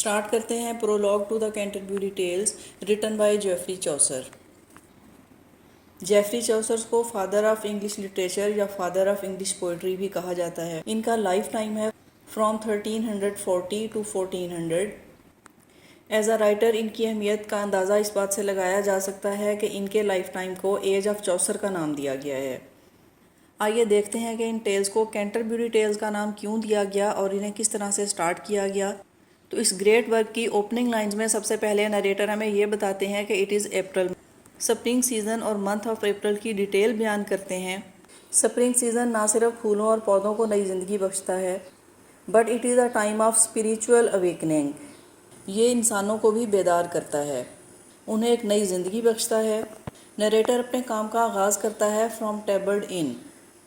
Start करते हैं prologue to the Canterbury Tales written by Geoffrey Chaucer. Geoffrey Chaucer को father of English literature या father of English poetry भी कहा जाता है। इनका लाइफ टाइम है from 1340 to 1400। As a writer इनकी अहमियत का अंदाज़ा इस बात से लगाया जा सकता है कि इनके लाइफ टाइम को एज ऑफ चौसर का नाम दिया गया है। आइए देखते हैं कि इन टेल्स को कैंटरबरी टेल्स का नाम क्यों दिया गया और इन्हें किस तरह से स्टार्ट किया गया। तो इस ग्रेट वर्क की ओपनिंग लाइंस में सबसे पहले नरेटर हमें ये बताते हैं कि it is April. Spring season और मंथ ऑफ अप्रैल की डिटेल बयान करते हैं। स्प्रिंग सीज़न ना सिर्फ फूलों और पौधों को नई ज़िंदगी बख्शता है but it is a time of spiritual awakening. ये इंसानों को भी बेदार करता है, उन्हें एक नई ज़िंदगी बख्शता है। नरेटर अपने काम का आगाज़ करता है फ्रॉम टेबर्ड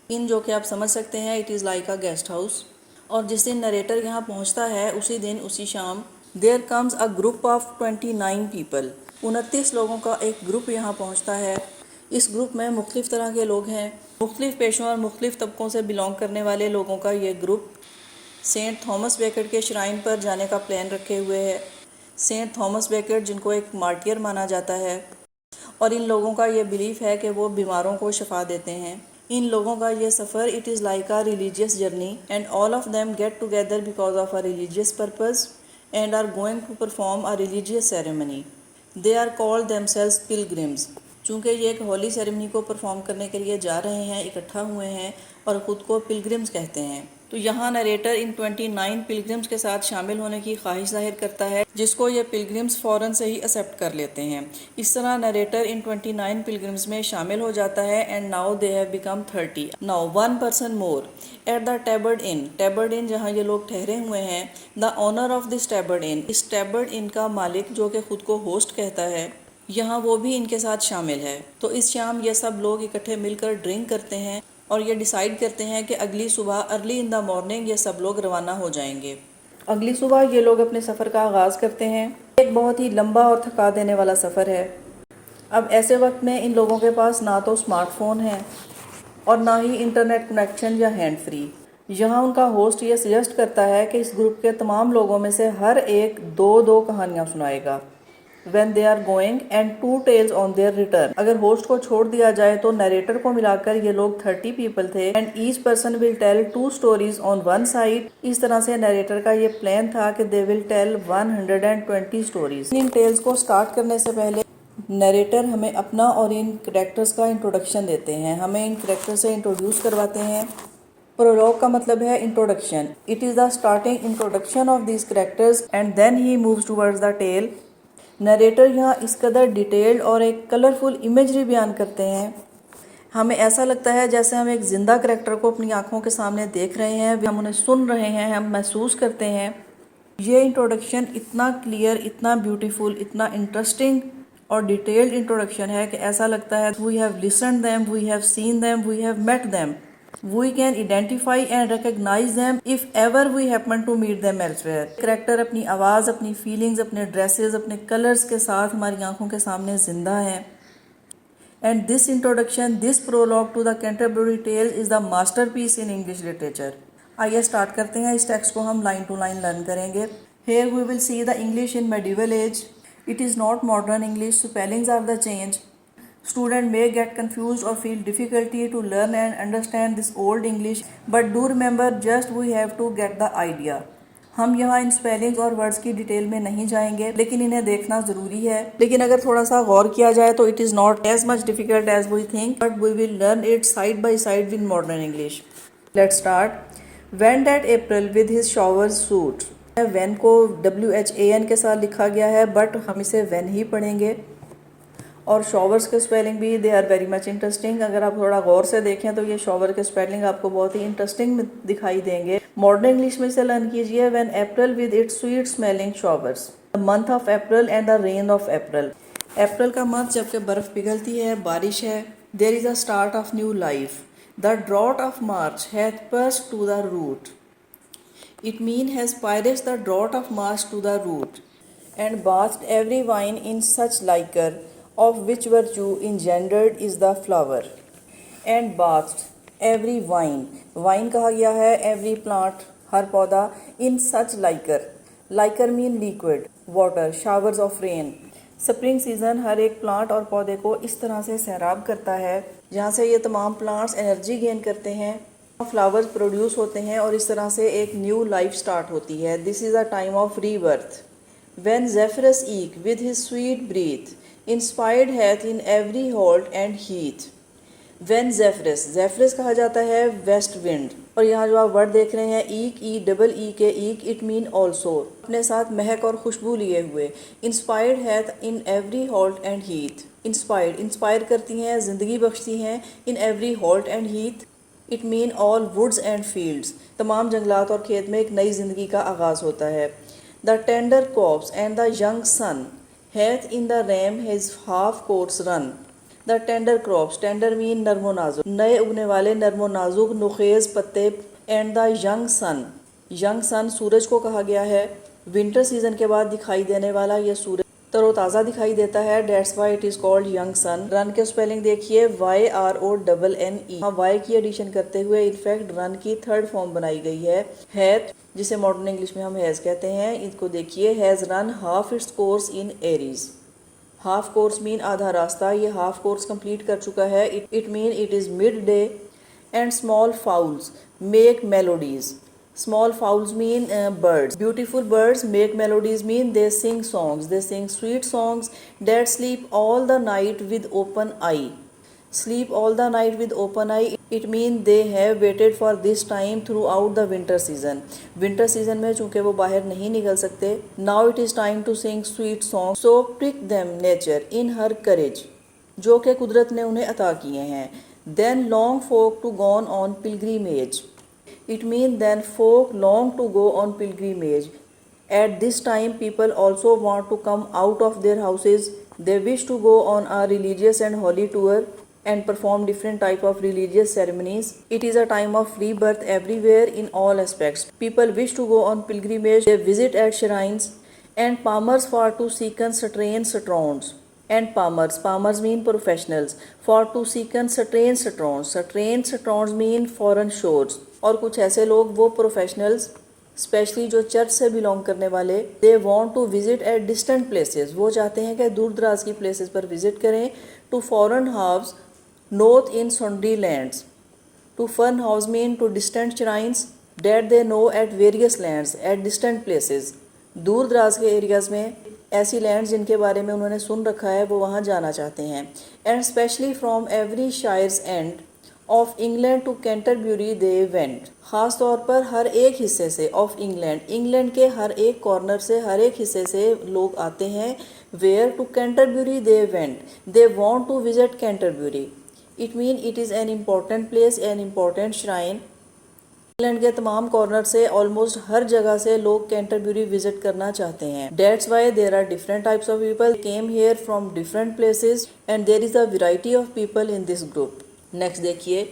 इन जो कि आप समझ सकते हैं it is like a guest house. और जिस दिन नरेटर यहाँ पहुँचता है उसी दिन उसी शाम there comes a group of 29 people. 29 लोगों का एक ग्रुप यहाँ पहुँचता है। इस ग्रुप में मुख्तलिफ़ तरह के लोग हैं, मुख्तलिफ़ पेशों और मुख्तलिफ़ तबकों से बिलोंग करने वाले लोगों का ये ग्रुप सेंट थॉमस बेकेट के श्राइन पर जाने का प्लान रखे हुए है। सेंट थॉमस बेकेट जिनको एक मार्टियर माना जाता है और इन लोगों का ये बिलीफ है कि वो बीमारों को शफा देते हैं। इन लोगों का ये सफ़र it is like a religious journey and all of them get together because of a religious purpose and are going to perform a religious ceremony. They are called themselves pilgrims. चूँकि ये एक होली सेरेमनी को perform करने के लिए जा रहे हैं, इकट्ठा हुए हैं और ख़ुद को पिलग्रिम्स कहते हैं। तो यहाँ नरेटर इन 29 पिलग्रिम्स के साथ शामिल होने की ख्वाहिश जाहिर करता है, जिसको ये पिलग्रिम्स फ़ौरन से ही एक्सेप्ट कर लेते हैं। इस तरह नरेटर इन 29 पिलग्रिम्स में शामिल हो जाता है and now they have become 30। Now one person more at the Tabard inn. Tabard inn जहाँ ये लोग ठहरे हुए हैं, the owner of this Tabard inn, इस टेबर्ड इन का मालिक जो कि खुद को होस्ट कहता है, यहाँ वो भी इनके साथ शामिल है। तो इस शाम ये सब लोग इकट्ठे मिलकर ड्रिंक करते हैं और ये डिसाइड करते हैं कि अगली सुबह अर्ली इन द मॉर्निंग ये सब लोग रवाना हो जाएंगे। अगली सुबह ये लोग अपने सफ़र का आगाज़ करते हैं। एक बहुत ही लंबा और थका देने वाला सफ़र है। अब ऐसे वक्त में इन लोगों के पास ना तो स्मार्टफोन है और ना ही इंटरनेट कनेक्शन या हैंड फ्री। यहाँ उनका होस्ट ये सजेस्ट करता है कि इस ग्रुप के तमाम लोगों में से हर एक दो दो कहानियाँ सुनाएगा when they are going and 2 tales on their return। अगर होस्ट को छोड़ दिया जाए तो नरेटर को मिलाकर ये लोग 30 पीपल थे and each person will tell 2 stories on one side. इस तरह से नरेटर का ये प्लान था कि दे विल टेल 120 स्टोरीज। इन टेल्स को स्टार्ट करने से पहले नरेटर हमें अपना और इन करेक्टर्स का इंट्रोडक्शन देते हैं, हमें इन करेक्टर से इंट्रोड्यूस करवाते हैं। प्रोलॉग का मतलब है introduction. It is the starting introduction of these characters and then he moves towards the tale. Narrator यहाँ इस कदर डिटेल्ड और एक कलरफुल इमेजरी बयान करते हैं, हमें ऐसा लगता है जैसे हम एक ज़िंदा करैक्टर को अपनी आंखों के सामने देख रहे हैं, हम उन्हें सुन रहे हैं, हम महसूस करते हैं। ये इंट्रोडक्शन इतना क्लियर, इतना ब्यूटीफुल, इतना इंटरेस्टिंग और डिटेल्ड इंट्रोडक्शन है कि ऐसा लगता है we have listened them, we have seen them, we have met them, we can identify and recognize them if ever we happen to meet them elsewhere। Character अपनी आवाज़, अपनी फीलिंग्स, अपने ड्रेसेस, अपने कलर्स के साथ हमारी आंखों के सामने जिंदा है। And this introduction, this prologue to the Canterbury tale is the masterpiece in English literature. आइए स्टार्ट करते हैं। इस टेक्स्ट को हम लाइन टू लाइन लर्न करेंगे। Here we will see the English in medieval age. It is not modern English, spellings are the change. Student may get confused or feel difficulty to learn and understand this old English, but do remember just we have to get the idea। हम यहाँ इन spellings और words की detail में नहीं जाएंगे, लेकिन इन्हें देखना ज़रूरी है। लेकिन अगर थोड़ा सा गौर किया जाए तो it is not as much difficult as we think, but we will learn it side by side with modern English. Let's start. When that April with his shower soote. Whan को WHAN के साथ लिखा गया है but हम इसे when he पढ़ेंगे। और शॉवर्स के स्पेलिंग भी they are very much interesting. अगर आप थोड़ा गौर से देखें तो ये शॉवर के स्पेलिंग आपको बहुत ही इंटरेस्टिंग दिखाई देंगे। मॉडर्न इंग्लिश में से लर्न कीजिए when April with its sweet smelling showers, the month of April and the rain of April. April का मंथ जबकि बर्फ़ पिघलती है, बारिश है। There is a start of new life. The drought of March hath perced to the root. It mean has pierced the drought of March to the root and bathed every vine in such liquor of which virtue engendered is the flower। and bathed every vine, wine कहा गया है every plant, हर पौधा, in such liquor, liquor mean liquid, water, showers of rain. Spring season हर एक plant और पौधे को इस तरह से सैराब करता है जहाँ से ये तमाम प्लांट्स एनर्जी गेन करते हैं, फ्लावर्स प्रोड्यूस होते हैं और इस तरह से एक न्यू लाइफ स्टार्ट होती है। This is a time of rebirth. When Zephyrus eke with his sweet breath, inspired hath in every holt and heath. When Zephyrus, Zephyrus कहा जाता है वेस्ट विंड, और यहाँ जो आप वर्ड देख रहे हैं ईक, ई डबल ई के ईक, इट मीन ऑल्सो, अपने साथ महक और खुशबू लिए हुए। Inspired hath in every holt and heath, inspired, inspire करती हैं, ज़िंदगी बख्शती हैं, in every holt and heath, it mean all woods and fields, तमाम जंगलात और खेत में एक नई ज़िंदगी का आगाज़ होता है। The tender copse and the young sun hath in the ram his half course run. The tender crops, tender mean नरमो नाजुक, नए उगने वाले नरमो नाजुक नुखेज पत्ते, and the young sun सूरज को कहा गया है। विंटर सीजन के बाद दिखाई देने वाला यह सूरज तरोताज़ा दिखाई देता है, that's why it is called young son. Run के स्पेलिंग देखिए YRONNE, हाँ वाई की एडिशन करते हुए इनफैक्ट रन की थर्ड फॉर्म बनाई गई है। हैथ, जिसे मॉडर्न इंग्लिश में हम हैज़ कहते हैं, इसको देखिए, has run half its course in Aries. Half course mean आधा रास्ता, ये हाफ कोर्स कंप्लीट कर चुका है। It mean it is mid day. And small fowls make melodies, small fowls mean birds, beautiful birds make melodies mean they sing sweet songs that sleep all the night with open eye. Sleep all the night with open eye, it mean they have waited for this time throughout the winter season. Winter season में चूँकि वो बाहर नहीं निकल सकते, now it is time to sing sweet songs, so prick them nature in her courage, जो कि कुदरत ने उन्हें अता किए हैं। Then long folk to gone on pilgrimage, it means then folk long to go on pilgrimage. At this time people also want to come out of their houses. They wish to go on a religious and holy tour and perform different type of religious ceremonies. It is a time of rebirth everywhere in all aspects. People wish to go on pilgrimage. They visit at shrines and palmers for to seek strange stones. And palmers mean professionals, for to seek strange stones mean foreign shores, और कुछ ऐसे लोग वो professionals specially जो church से belong करने वाले, they want to visit at distant places, वो चाहते हैं कि दूर दराज की प्लेसेस पर विजिट करें। To foreign house note in sundry lands, to fun house mean to distant shrines that they know at various lands at distant places, दूर दराज के एरियाज़ में ऐसी लैंड्स जिनके बारे में उन्होंने सुन रखा है वो वहाँ जाना चाहते हैं। And specially from every shires end of England to Canterbury they went, ख़ास तौर पर हर एक हिस्से से, ऑफ इंग्लैंड के हर एक कॉर्नर से, हर एक हिस्से से लोग आते हैं। Where to Canterbury they went, they want to visit Canterbury, it mean it is an important place, an important shrine. England के तमाम कॉर्नर से, ऑलमोस्ट हर जगह से लोग कैंटरब्यूरी विजिट करना चाहते हैं। That's why there are different types of people came here from different places and there is a variety of people in this group. Next देखिए,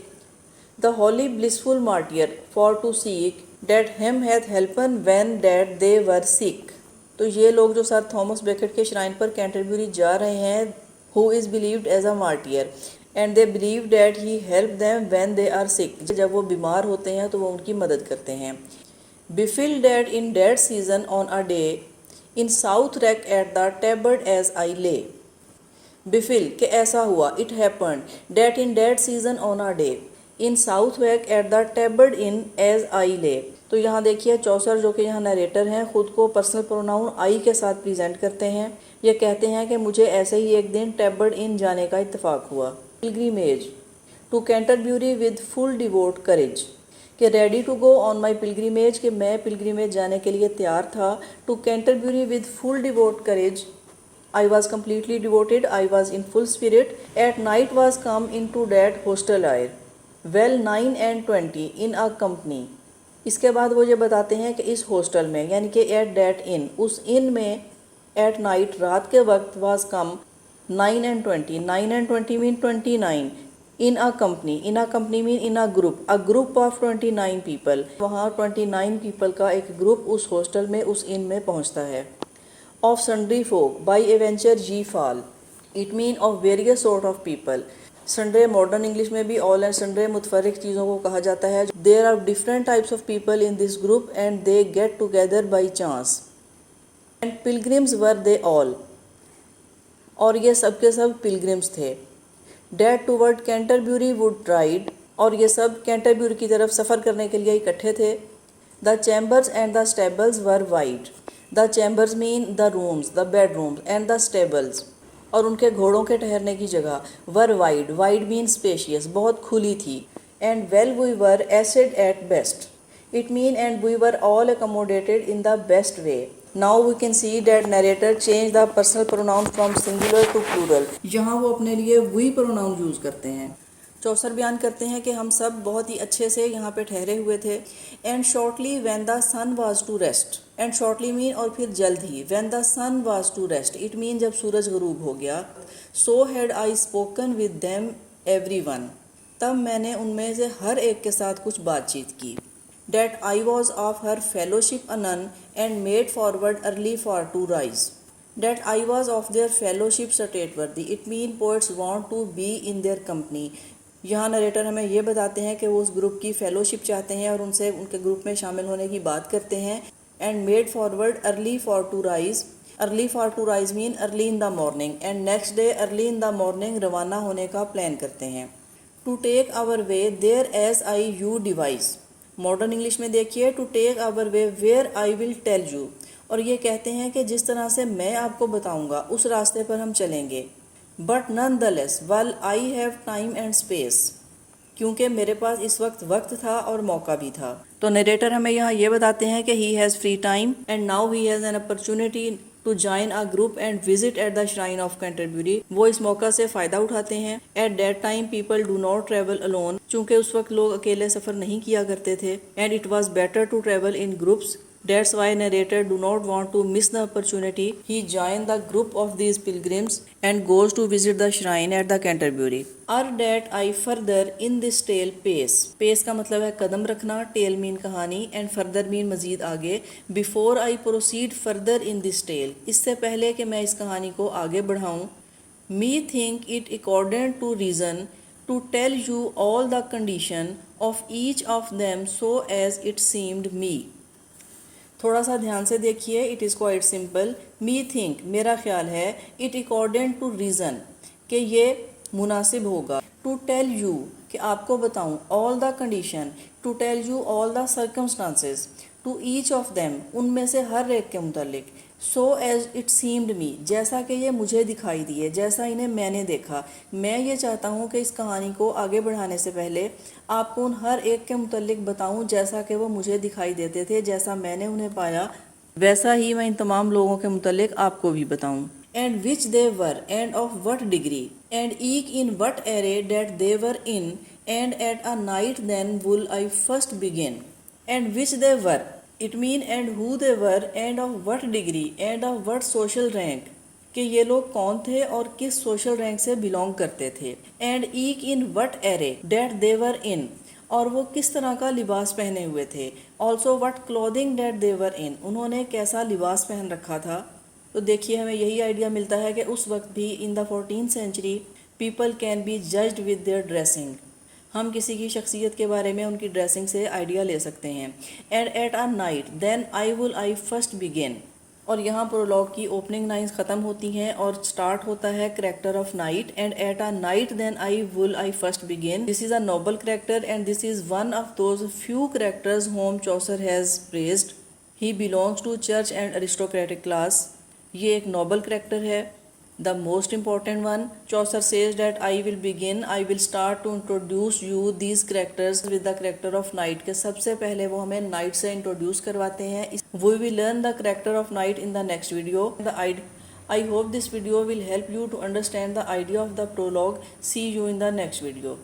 the holy blissful martyr for to seek that him hath holpen when that they were sick. तो ये लोग जो sir Thomas Becket के shrine पर Canterbury जा रहे हैं, who is believed as a martyr and they believe that he help them when they are sick, जब वो बीमार होते हैं तो वो उनकी मदद करते हैं। Befell that in that season on a day in Southwark at the Tabard as I lay. Befell के ऐसा हुआ, it happened, that in that season on a day in Southwark at the Tabard in as I lay. तो यहाँ देखिए चौसर जो कि यहाँ narrator हैं खुद को पर्सनल प्रोनाउन आई के साथ प्रेजेंट करते हैं। ये कहते हैं कि मुझे ऐसे ही एक दिन टेबर्ड इन जाने का इत्तेफाक हुआ। Pilgrimage to Canterbury with full devout courage, कि ready to go on my pilgrimage, कि मैं पिलग्रीमेज जाने के लिए तैयार था। To Canterbury with full devout courage, I was completely devoted, I was in full spirit. At night was come into that hostel air, well 9 and 20 in a company. इसके बाद वो ये बताते हैं कि इस हॉस्टल में, यानी कि एट डैट इन, उस इन में, एट नाइट रात के वक्त, was come 9 and 20, 9 and 20 mean 29, in a company mean in a group of 29 people, वहाँ 29 पीपल का एक ग्रुप उस हॉस्टल में, उस इन में पहुँचता है। Of sundry folk by aventure जी fall, it mean of various sort of people. Sundry modern English में भी ऑल एंड संडे मुतफरिक चीज़ों को कहा जाता है। There are different types of people in this group and they get together by chance. And pilgrims were they all, और ये सब के सब पिलग्रिम्स थे। That toward Canterbury would ride, और ये सब कैंटरब्यूरी की तरफ सफ़र करने के लिए इकट्ठे थे। The chambers and the stables were wide, the chambers mean the rooms, the bedrooms, and the stables, और उनके घोड़ों के ठहरने की जगह, were wide, wide mean spacious, बहुत खुली थी। And well we were eased at best, it mean and we were all accommodated in the best way. Now we can see that narrator changed the personal pronoun from singular to plural. यहाँ वो अपने लिए we pronoun use करते हैं। चौसर बयान करते हैं कि हम सब बहुत ही अच्छे से यहाँ पे ठहरे हुए थे। And shortly when the sun was to rest, and shortly mean और फिर जल्द ही, when the sun was to rest, it mean जब सूरज गरूब हो गया। So had I spoken with them everyone, तब मैंने उनमें से हर एक के साथ कुछ बातचीत की। That I was of her fellowship a nun and made forward early for to rise. That I was of their fellowship stateworthy. It mean poets want to be in their company. यहाँ narrator हमें ये बताते हैं कि वो उस group की fellowship चाहते हैं और उनसे उनके ग्रुप में शामिल होने की बात करते हैं। And made forward early for to rise. Early for to rise mean early in the morning. And next day early in the morning रवाना होने का प्लान करते हैं। To take our way there as I you devise. Modern English में देखिए, to take our way where I will tell you, और ये कहते हैं कि जिस तरह से मैं आपको बताऊंगा उस रास्ते पर हम चलेंगे। But none the less well I have time and space, क्योंकि मेरे पास इस वक्त था और मौका भी था। तो नरेटर हमें यहाँ ये बताते हैं कि he has free time and now he has an opportunity to join a group and visit at the shrine of Canterbury. वो इस मौका से फ़ायदा उठाते हैं। At that time people do not travel alone, चूँकि उस वक्त लोग अकेले सफ़र नहीं किया करते थे। And it was better to travel in groups, that's why narrator do not want to miss the opportunity. He joined the group of these pilgrims and goes to visit the shrine at the Canterbury. Or that I further in this tale pace. Pace का मतलब है कदम रखना, tale mean कहानी, and further mean मजीद आगे। Before I proceed further in this tale, इससे पहले कि मैं इस कहानी को आगे बढ़ाऊँ, me think it accordant to reason to tell you all the condition of each of them so as it seemed me. थोड़ा सा ध्यान से देखिए, it is quite simple. Me think मेरा ख्याल है, इट अकॉर्डेंट टू रीज़न कि ये मुनासिब होगा। टू टेल यू कि आपको बताऊं, all the condition, to tell you all the circumstances, to each of them उनमें से हर एक के मुतालिक। So as it seemed me जैसा कि ये मुझे दिखाई दिए, जैसा इन्हें मैंने देखा। मैं ये चाहता हूँ कि इस कहानी को आगे बढ़ाने से पहले आपको उन हर एक के मुतालिक बताऊँ जैसा कि वो मुझे दिखाई देते थे, जैसा मैंने उन्हें पाया वैसा ही मैं इन तमाम लोगों के मुतालिक आपको भी बताऊँ। And which they were and of what degree and eke in what array that they were in and at a knight then will I first begin. And which they were it mean and who they were and of what degree and of what social rank, कि ये लोग कौन थे और किस social rank से belong करते थे। And eke in what array that they were in, और वो किस तरह का लिबास पहने हुए थे। Also what clothing that they were in, उन्होंने कैसा लिबास पहन रखा था। तो देखिए हमें यही आइडिया मिलता है कि उस वक्त भी in the 14th century people can be judged with their dressing. हम किसी की शख्सियत के बारे में उनकी ड्रेसिंग से आइडिया ले सकते हैं। And at a knight then I will I first begin, और यहाँ प्रोलॉग की ओपनिंग लाइंस ख़त्म होती हैं और स्टार्ट होता है character of knight. And at a knight then I will I first begin, this is a noble character and this is one of those few characters whom Chaucer has praised. He belongs to church and aristocratic class. ये एक noble character है, the most important one. Chaucer says that I will begin, I will start to introduce you these characters with the character of knight, के सबसे पहले वो हमें night से introduce करवाते हैं। We will learn the character of knight in the next video. I hope this video will help you to understand the idea of the prologue. See you in the next video.